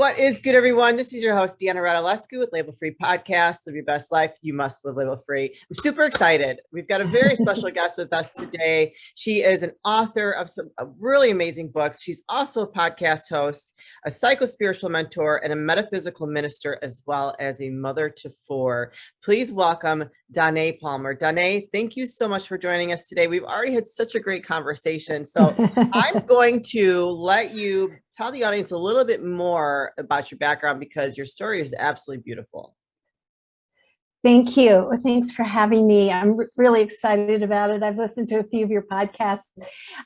What is good, everyone? This is your host, Deanna Radulescu with Label Free Podcast. Live your best life. You must live label free. I'm super excited. We've got a very special guest with us today. She is an author of some really amazing books. She's also a podcast host, a psycho-spiritual mentor, and a metaphysical minister, as well as a mother to four. Please welcome Danét Palmer. Danét, thank you so much for joining us today. We've already had such a great conversation. So I'm going to let you tell the audience a little bit more about your background because your story is absolutely beautiful. Thank you. Thanks for having me. I'm really excited about it. I've listened to a few of your podcasts.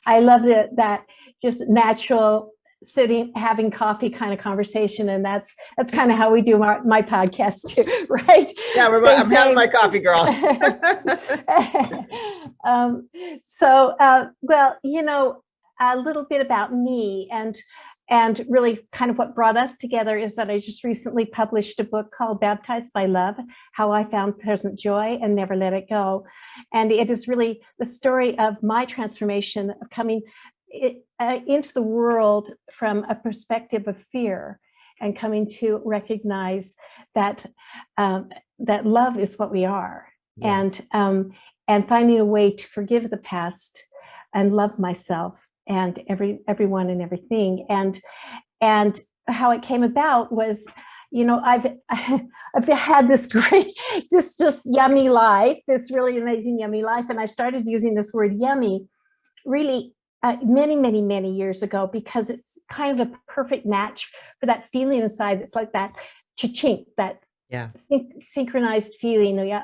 I love that just natural sitting, having coffee kind of conversation. And that's kind of how we do my podcast too, right? Yeah, I'm having my coffee, girl. Well, you know, a little bit about me and really kind of what brought us together is that I just recently published a book called Baptized by Love, How I Found Present Joy and Never Let It Go. And it is really the story of my transformation of coming into the world from a perspective of fear and coming to recognize that that love is what we are. Yeah. And finding a way to forgive the past and love myself and everyone and everything. And how it came about was, you know, I've had this great, just yummy life, this really amazing yummy life. And I started using this word yummy really many years ago, because it's kind of a perfect match for that feeling inside. It's like that cha-chink, that synchronized feeling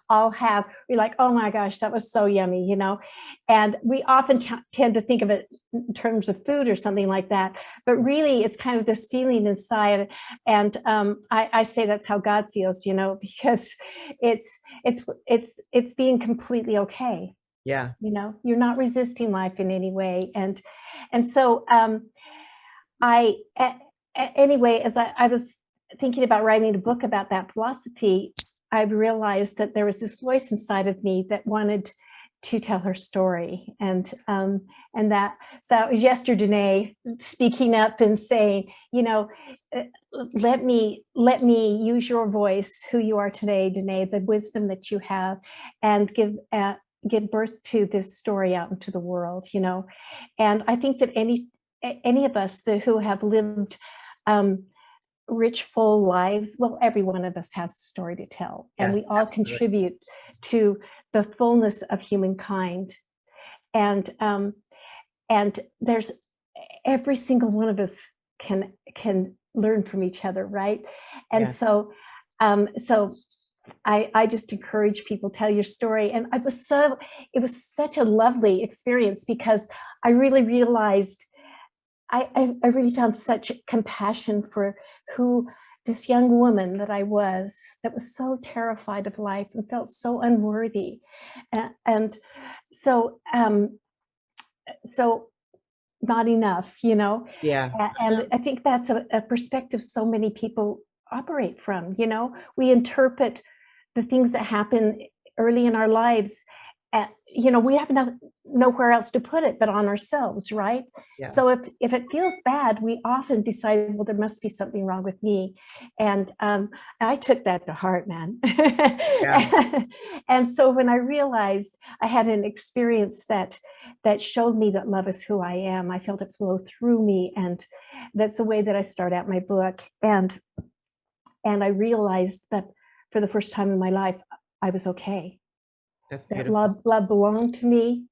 I'll have. We're like, oh my gosh, that was so yummy, you know. And we often tend to think of it in terms of food or something like that, but really it's kind of this feeling inside. And I say that's how God feels, you know, because it's being completely okay. Yeah, you know, you're not resisting life in any way. And so anyway, as I was thinking about writing a book about that philosophy, I realized that there was this voice inside of me that wanted to tell her story. And so it was yesterday speaking up and saying, you know, let me use your voice, who you are today, Danét, the wisdom that you have, and give birth to this story out into the world, you know. And I think that any of us who have lived rich, full lives, well, every one of us has a story to tell, and we all absolutely contribute to the fullness of humankind. And there's every single one of us can learn from each other, right? And so I just encourage people, tell your story. And it was such a lovely experience, because I really realized I really found such compassion for who this young woman that I was, that was so terrified of life and felt so unworthy. And so not enough, you know? Yeah. And I think that's a perspective so many people operate from, you know? We interpret the things that happen early in our lives, you know, we have nowhere else to put it but on ourselves, right? Yeah. So if it feels bad, we often decide, well, there must be something wrong with me. And I took that to heart, man. Yeah. And so when I realized I had an experience that showed me that love is who I am, I felt it flow through me. And that's the way that I start out my book. And I realized that for the first time in my life, I was okay. That's that love belonged to me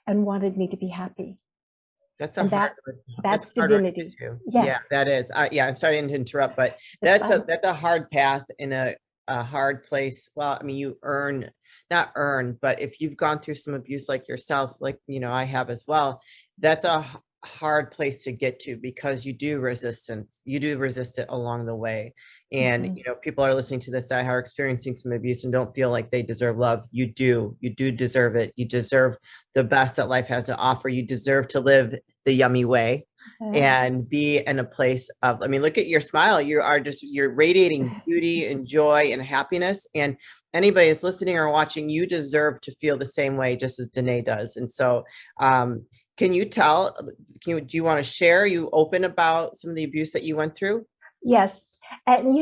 and wanted me to be happy. That's that's divinity. Yeah, that is. I'm sorry to interrupt, but that's a hard path in a hard place. Well, I mean, not earn, but if you've gone through some abuse like yourself, like, you know, I have as well, that's a hard place to get to, because you do resist it along the way. And you know, people are listening to this that are experiencing some abuse and don't feel like they deserve love. You do deserve it. You deserve the best that life has to offer. You deserve to live the yummy way and be in a place of, I mean, look at your smile. You're radiating beauty and joy and happiness. And anybody that's listening or watching, you deserve to feel the same way, just as Danét does. And so, do you want to share? Are you open about some of the abuse that you went through? Yes. And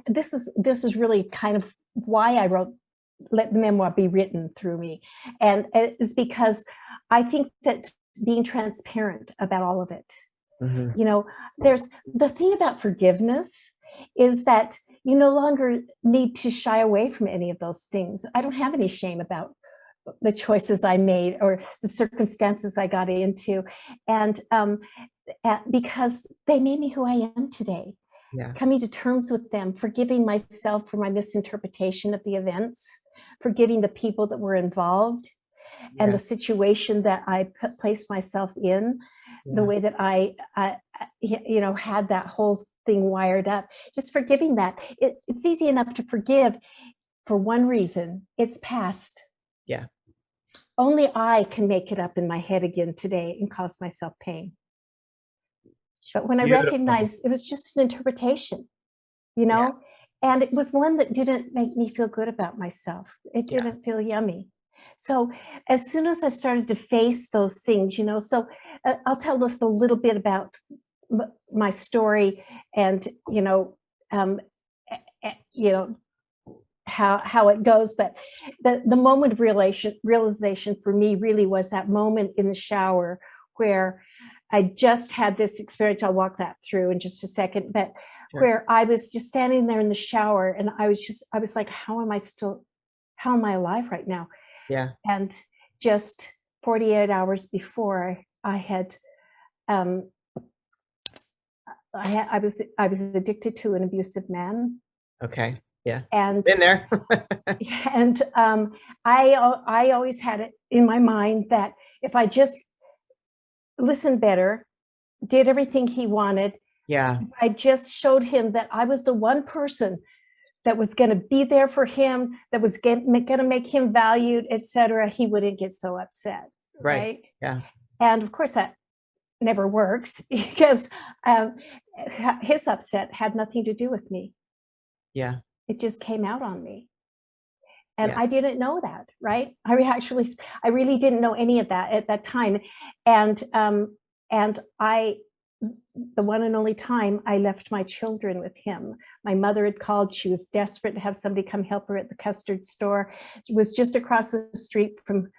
this is really kind of why I wrote Let the Memoir Be Written Through Me. And it's because I think that being transparent about all of it, there's the thing about forgiveness is that you no longer need to shy away from any of those things. I don't have any shame about the choices I made or the circumstances I got into. And because they made me who I am today. Yeah. Coming to terms with them, forgiving myself for my misinterpretation of the events, forgiving the people that were involved and the situation that I placed myself in, the way that I had that whole thing wired up, just forgiving that. It's easy enough to forgive for one reason: it's past. Yeah. Only I can make it up in my head again today and cause myself pain. But when I recognized it was just an interpretation, and it was one that didn't make me feel good about myself. It didn't feel yummy. So as soon as I started to face those things, so I'll tell us a little bit about my story and, how it goes. But the moment of realization for me really was that moment in the shower where I just had this experience. I'll walk that through in just a second, but where I was just standing there in the shower and I was like, how am I alive right now? Yeah. And just 48 hours before I was addicted to an abusive man. Okay. Yeah. And been there. And I always had it in my mind that if I just listened better, did everything he wanted, I just showed him that I was the one person that was going to be there for him, that was going to make him valued, etc., he wouldn't get so upset. Right? Yeah. And of course that never works because his upset had nothing to do with me. Yeah. It just came out on me. And I didn't know that, right? I really didn't know any of that at that time. And the one and only time I left my children with him. My mother had called. She was desperate to have somebody come help her at the custard store. It was just across the street from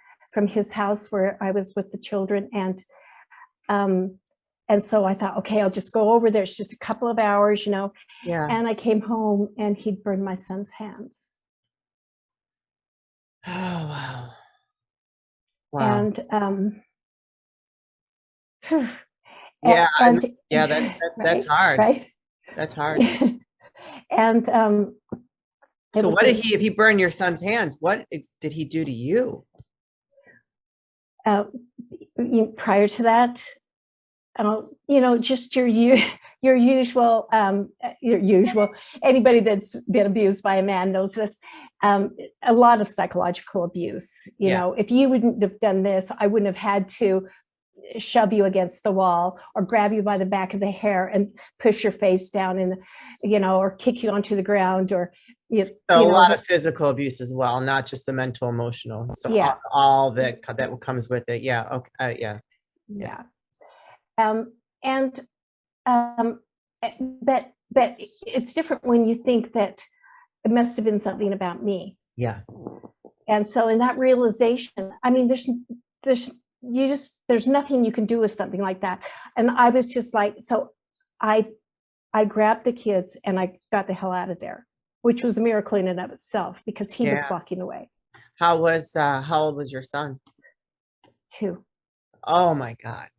his house where I was with the children. And so I thought, okay, I'll just go over there. It's just a couple of hours, Yeah. And I came home and he'd burned my son's hands. Oh, wow. And that's hard. Right? That's hard. And so what did if he burned your son's hands, what did he do to you? Prior to that, just your usual, anybody that's been abused by a man knows this, a lot of psychological abuse. If you wouldn't have done this, I wouldn't have had to shove you against the wall or grab you by the back of the hair and push your face down or kick you onto the ground or a lot of physical abuse as well, not just the mental, emotional. So all that comes with it. Yeah. Okay. Yeah. But it's different when you think that it must have been something about me. Yeah. And so in that realization, I mean, there's nothing you can do with something like that. And I was just like, so I grabbed the kids and I got the hell out of there, which was a miracle in and of itself because he was walking away. How old was your son? 2. Oh my God.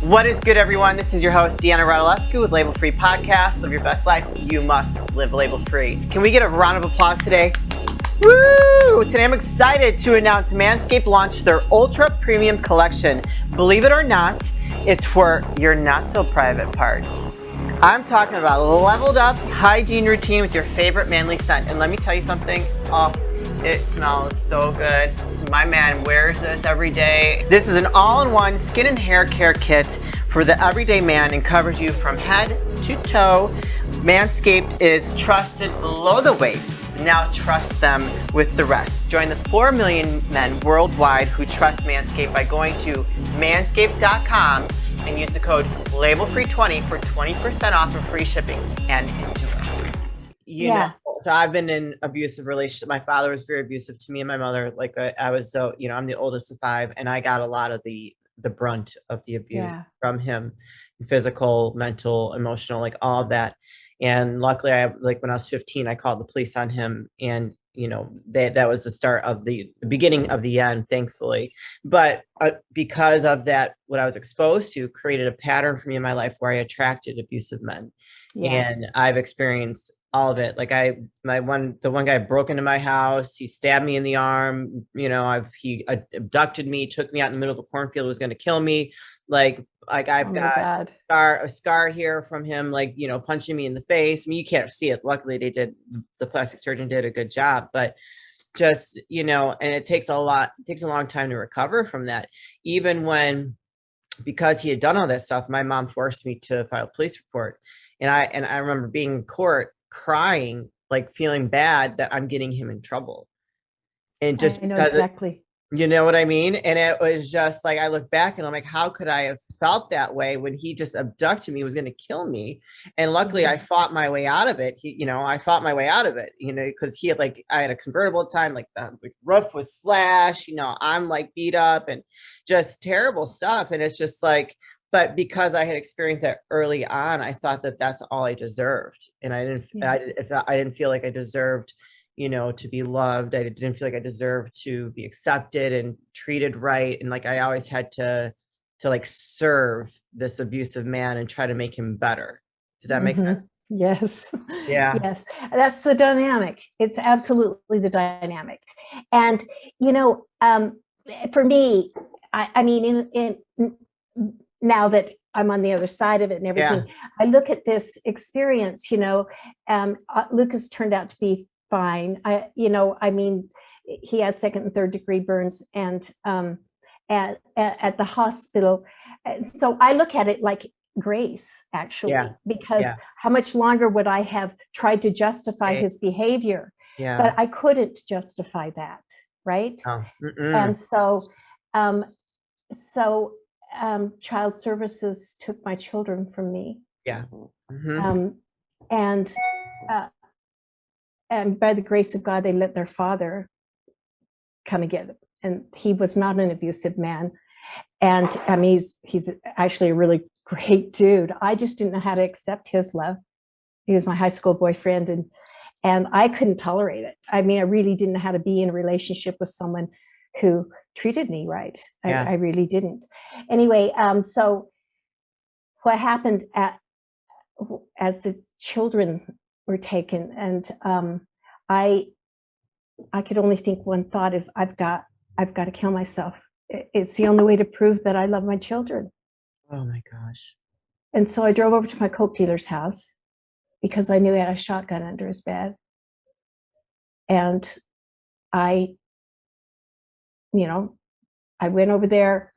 What is good, everyone? This is your host, Deanna Radulescu with Label Free Podcast. Live your best life. You must live label free. Can we get a round of applause today? Woo! Today I'm excited to announce Manscaped launched their Ultra Premium Collection. Believe it or not, it's for your not so private parts. I'm talking about a leveled up hygiene routine with your favorite manly scent. And let me tell you something. Oh, it smells so good. My man wears this every day. This is an all-in-one skin and hair care kit for the everyday man and covers you from head to toe. Manscaped is trusted below the waist. Now trust them with the rest. Join the 4 million men worldwide who trust Manscaped by going to manscaped.com and use the code labelfree20 for 20% off and free shipping. And you know, so I've been in abusive relationship. My father was very abusive to me and my mother. Like I was, so, you know, I'm the oldest of 5, and I got a lot of the brunt of the abuse from him, physical, mental, emotional, like all of that. And luckily, like when I was 15, I called the police on him, and you know, that was the start of the beginning of the end, thankfully. But because of that, what I was exposed to created a pattern for me in my life where I attracted abusive men. And I've experienced all of it. Like the one guy broke into my house, he stabbed me in the arm, you know, he abducted me, took me out in the middle of a cornfield, was going to kill me. Like I've got a scar here from him, like, you know, punching me in the face. I mean, you can't see it. Luckily the plastic surgeon did a good job, but just, you know, and it takes a long time to recover from that. Even when, because he had done all that stuff, my mom forced me to file a police report. And I remember being in court crying, like feeling bad that I'm getting him in trouble. And just because you know what I mean? And it was just like, I look back and I'm like, how could I have felt that way when he just abducted me, was going to kill me? And luckily I fought my way out of it. I fought my way out of it, you know, because he had I had a convertible at the time, like the roof was slashed, you know, I'm like beat up and just terrible stuff. And it's just like, but because I had experienced that early on, I thought that that's all I deserved. And I didn't feel like I deserved, you know, to be loved. I didn't feel like I deserved to be accepted and treated right. And like, I always had to like serve this abusive man and try to make him better. Does that make sense? Yes. Yeah. Yes. That's the dynamic. It's absolutely the dynamic. And, you know, for me, I mean, in now that I'm on the other side of it and everything, I look at this experience, you know, Lucas turned out to be fine. I mean, he has 2nd and 3rd degree burns, and at the hospital. So I look at it like grace, actually, because how much longer would I have tried to justify his behavior? But I couldn't justify that, right? And so, child services took my children from me. And by the grace of God, they let their father come and get them. And he was not an abusive man. And I mean, he's actually a really great dude. I just didn't know how to accept his love. He was my high school boyfriend, and I couldn't tolerate it. I mean, I really didn't know how to be in a relationship with someone who treated me right. I really didn't. Anyway, so what happened as the children were taken, and I could only think one thought is, I've got to kill myself. It's the only way to prove that I love my children. Oh my gosh. And so I drove over to my coke dealer's house because I knew he had a shotgun under his bed. And I went over there,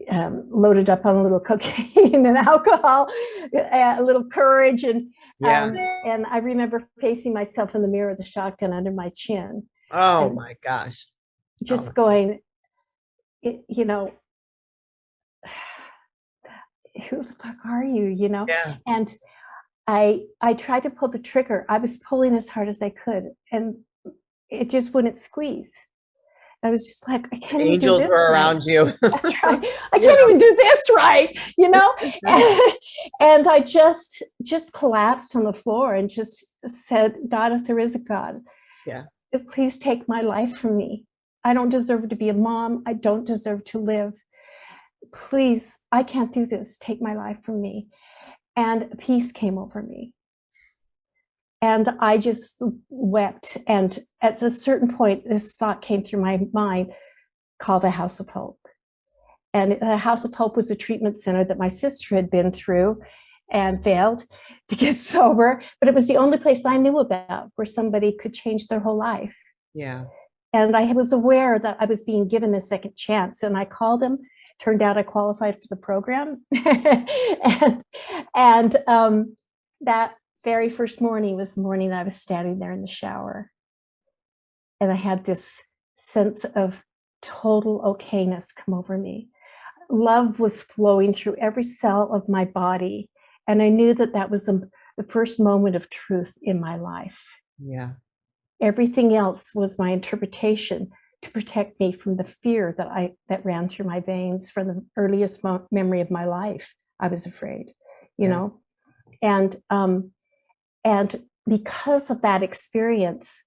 loaded up on a little cocaine and alcohol, a little courage, and I remember facing myself in the mirror with a shotgun under my chin. Oh my gosh! Just going, you know, who the fuck are you? You know, and I tried to pull the trigger. I was pulling as hard as I could, and it just wouldn't squeeze. I was just like, I can't even do this. Angels were around you. That's right. I can't even do this right, you know? And I just collapsed on the floor and just said, God, if there is a God, please take my life from me. I don't deserve to be a mom. I don't deserve to live. Please, I can't do this. Take my life from me. And peace came over me. And I just wept. And at a certain point, this thought came through my mind, called the House of Hope. And the House of Hope was a treatment center that my sister had been through and failed to get sober. But it was the only place I knew about where somebody could change their whole life. Yeah. And I was aware that I was being given a second chance. And I called him. Turned out I qualified for the program. and that very first morning was the morning that I was standing there in the shower. And I had this sense of total okayness come over me. love was flowing through every cell of my body. And I knew that that was the first moment of truth in my life. Yeah. Everything else was my interpretation to protect me from the fear that ran through my veins from the earliest memory of my life. I was afraid, you know, and because of that experience,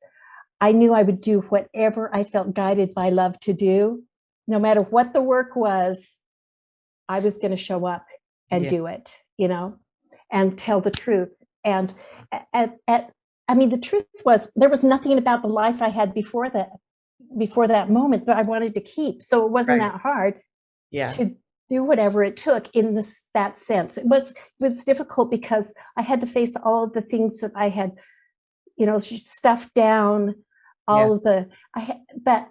I knew I would do whatever I felt guided by love to do, no matter what the work was. I was going to show up and do it, you know, and tell the truth. And I mean, the truth was there was nothing about the life I had before that moment that I wanted to keep. So it wasn't that hard to do whatever it took in that sense. It was difficult because I had to face all of the things that I had, you know, stuffed down, all of the, but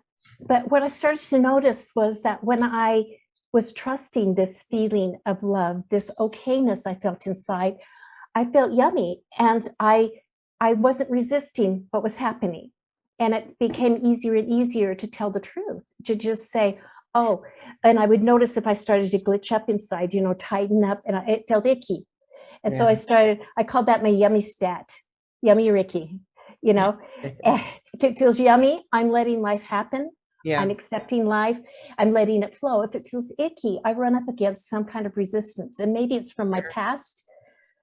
what I started to notice was that when I was trusting this feeling of love, this okayness I felt inside, I felt yummy, and I wasn't resisting what was happening. And it became easier and easier to tell the truth, to just say, oh, and I would notice if I started to glitch up inside, you know, tighten up, and it felt icky. And so I called that my yummy stat, yummy Ricky, you know. If it feels yummy, I'm letting life happen. I'm accepting life. I'm letting it flow. If it feels icky, I run up against some kind of resistance. And maybe it's from my past.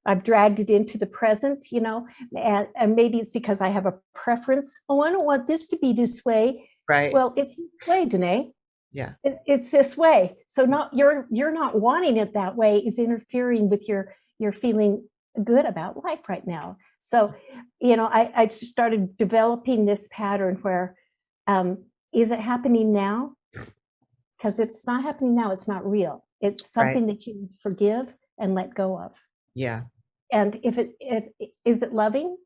I've dragged it into the present, you know, and maybe it's because I have a preference. Oh, I don't want this to be this way. Right. Well, it's this way, Danét. Yeah. It's this way. So you're not wanting it that way is interfering with your feeling good about life right now. So, you know, I started developing this pattern where, is it happening now? Because if it's not happening now, it's not real. It's something that you forgive and let go of. Yeah. And is it loving?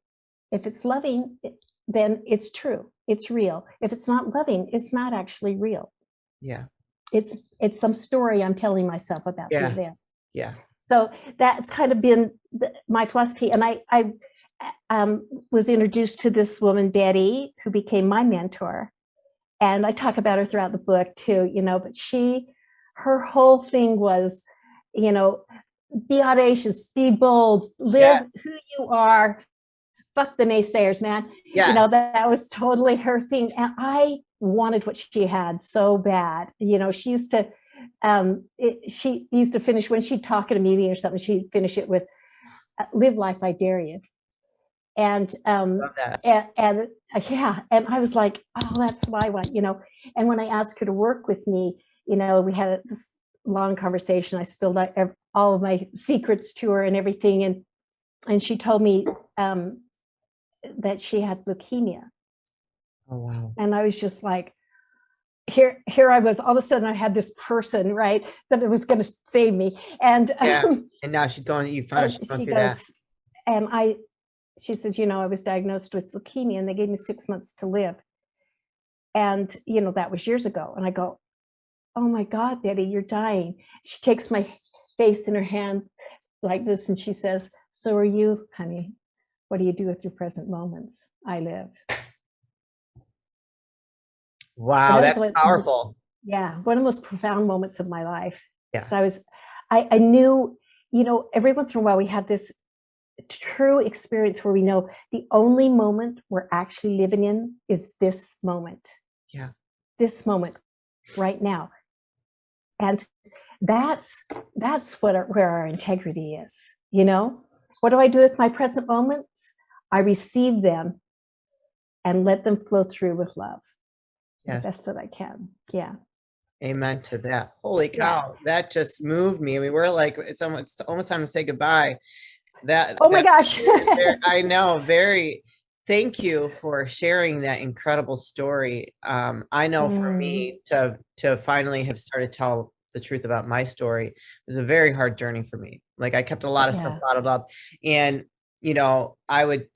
If it's loving, then it's true. It's real. If it's not loving, it's not actually real. Yeah. It's some story I'm telling myself about the event. Yeah. So that's kind of been my philosophy. And I was introduced to this woman, Betty, who became my mentor. And I talk about her throughout the book too, you know, but her whole thing was, you know, be audacious, be bold, live who you are, fuck the naysayers, man. Yes. You know, that was totally her thing. And I wanted what she had so bad. You know, she used to finish, when she'd talk at a meeting or something, she'd finish it with, live life, I dare you. And and I was like, oh, that's what I want, you know. And when I asked her to work with me, you know, we had this long conversation. I spilled out all of my secrets to her and everything, and she told me that she had leukemia. Oh wow! And I was just like, here I was. All of a sudden, I had this person, right, that was going to save me. And and now she's going. You found she's going through that. And she says, you know, I was diagnosed with leukemia and they gave me 6 months to live. And, you know, that was years ago. And I go, oh my God, Betty, you're dying. She takes my face in her hand like this. And she says, so are you, honey. What do you do with your present moments? I live. Wow, that's powerful. One of the most profound moments of my life. Yeah. So I knew, you know, every once in a while we have this true experience where we know the only moment we're actually living in is this moment. Yeah. This moment right now. And that's where our integrity is, you know? What do I do with my present moments? I receive them and let them flow through with love. Yes. The best that I can. Yeah. Amen to that. Holy cow. That just moved me. I mean, we're like, it's almost time to say goodbye. My gosh. I know. Thank you for sharing that incredible story. I know for me to finally have started to tell the truth about my story was a very hard journey for me. Like I kept a lot of stuff bottled up, and you know, I'm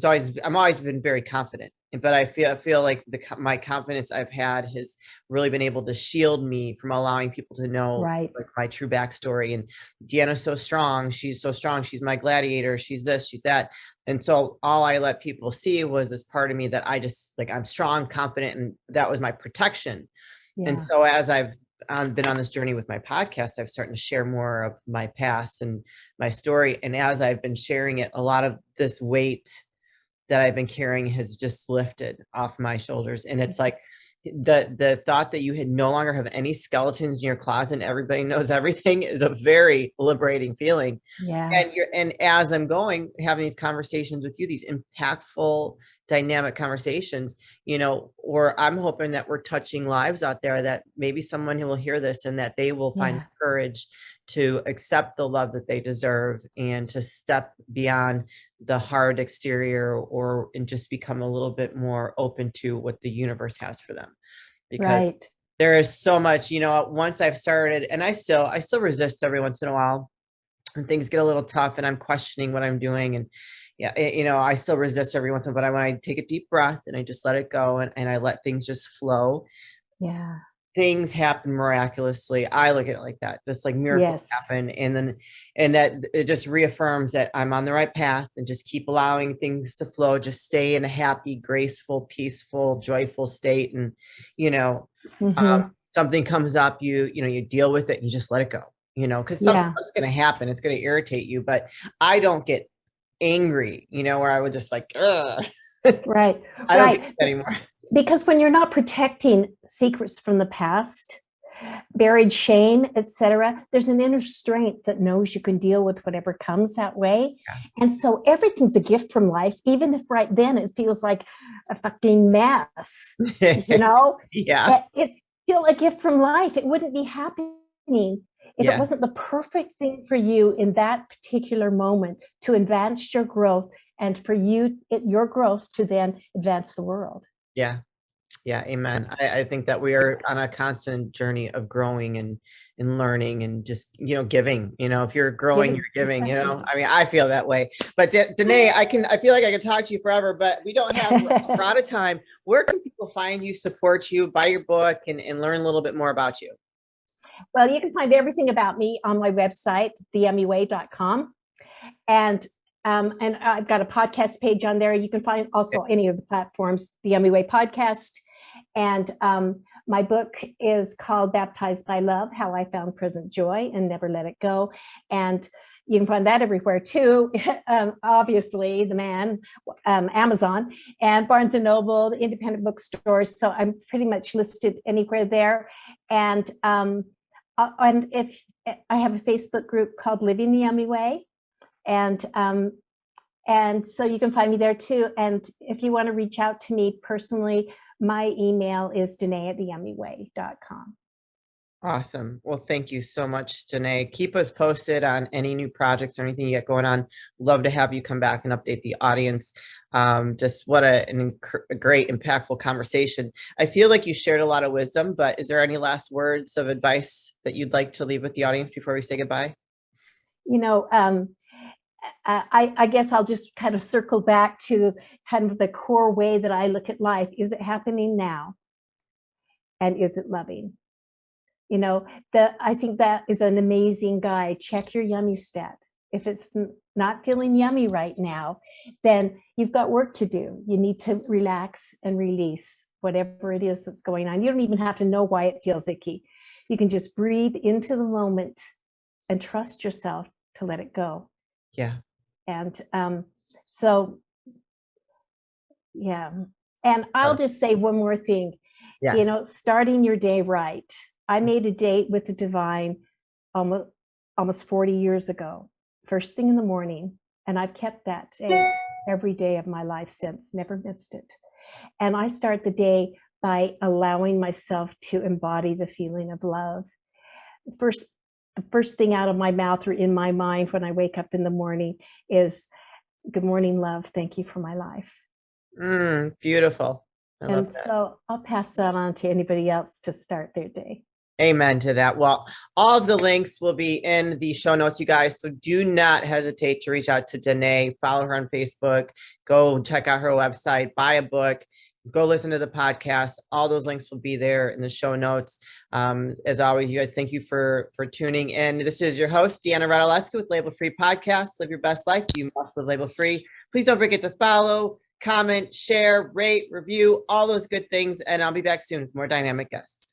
always been very confident, but I feel like my confidence I've had has really been able to shield me from allowing people to know like my true backstory. And Deanna's so strong. She's so strong. She's my gladiator. She's this, she's that. And so all I let people see was this part of me that I just like, I'm strong, confident, and that was my protection. Yeah. And so as I've been on this journey with my podcast, I've started to share more of my past and my story. And as I've been sharing it, a lot of this weight that I've been carrying has just lifted off my shoulders. And it's like the thought that you had no longer have any skeletons in your closet and everybody knows everything is a very liberating feeling. Yeah. And as I'm having these conversations with you, these impactful, dynamic conversations, or I'm hoping that we're touching lives out there, that maybe someone who will hear this and that they will find courage to accept the love that they deserve and to step beyond the hard exterior and just become a little bit more open to what the universe has for them. Because there is so much, once I've started, and I still resist every once in a while, and things get a little tough and I'm questioning what I'm doing. And I still resist every once in a while, but when I take a deep breath and I just let it go and I let things just flow. Yeah. Things happen miraculously. I look at it like that, just like miracles happen. And that it just reaffirms that I'm on the right path, and just keep allowing things to flow, just stay in a happy, graceful, peaceful, joyful state. And, something comes up, you deal with it and you just let it go, because stuff's going to happen. It's going to irritate you, but I don't get angry, where I would just like, ugh. Right. I don't get that anymore. Because when you're not protecting secrets from the past, buried shame, etc., there's an inner strength that knows you can deal with whatever comes that way. And so everything's a gift from life, even if right then it feels like a fucking mess, It's still a gift from life. It wouldn't be happening if it wasn't the perfect thing for you in that particular moment to advance your growth, and for your growth to then advance the world. Yeah. Amen. I think that we are on a constant journey of growing and learning and just, giving, if you're growing, you're giving, I mean, I feel that way. But Danét, I feel like I could talk to you forever, but we don't have a lot of time. Where can people find you, support you, buy your book, and learn a little bit more about you? Well, you can find everything about me on my website, theyummieway.com. And I've got a podcast page on there. You can find also any of the platforms, the Yummy Way podcast. And my book is called Baptized by Love, How I Found Present Joy and Never Let It Go. And you can find that everywhere too. Obviously, Amazon and Barnes and Noble, the independent bookstores. So I'm pretty much listed anywhere there. And if I have a Facebook group called Living the Yummy Way. And so you can find me there too. And if you want to reach out to me personally, my email is danét@theyummyway.com. Awesome. Well, thank you so much, Danét. Keep us posted on any new projects or anything you got going on. Love to have you come back and update the audience. Just what a great, impactful conversation. I feel like you shared a lot of wisdom, but is there any last words of advice that you'd like to leave with the audience before we say goodbye? I guess I'll just kind of circle back to kind of the core way that I look at life. Is it happening now? And is it loving? I think that is an amazing guide. Check your yummy stat. If it's not feeling yummy right now, then you've got work to do. You need to relax and release whatever it is that's going on. You don't even have to know why it feels icky. You can just breathe into the moment and trust yourself to let it go. Yeah. And and I'll just say one more thing. Yes. Starting your day right. I made a date with the divine almost 40 years ago, first thing in the morning. And I've kept that date every day of my life since, never missed it. And I start the day by allowing myself to embody the feeling of love. The first thing out of my mouth or in my mind when I wake up in the morning is, good morning, love. Thank you for my life. Beautiful. I love that. So I'll pass that on to anybody else to start their day. Amen to that. Well, all of the links will be in the show notes, you guys. So do not hesitate to reach out to Danét, follow her on Facebook, go check out her website, buy a book, go listen to the podcast. All those links will be there in the show notes. As always, you guys, thank you for tuning in. This is your host, Deanna Radulescu with Label Free Podcast. Live your best life. You must live label free. Please don't forget to follow, comment, share, rate, review, all those good things. And I'll be back soon with more dynamic guests.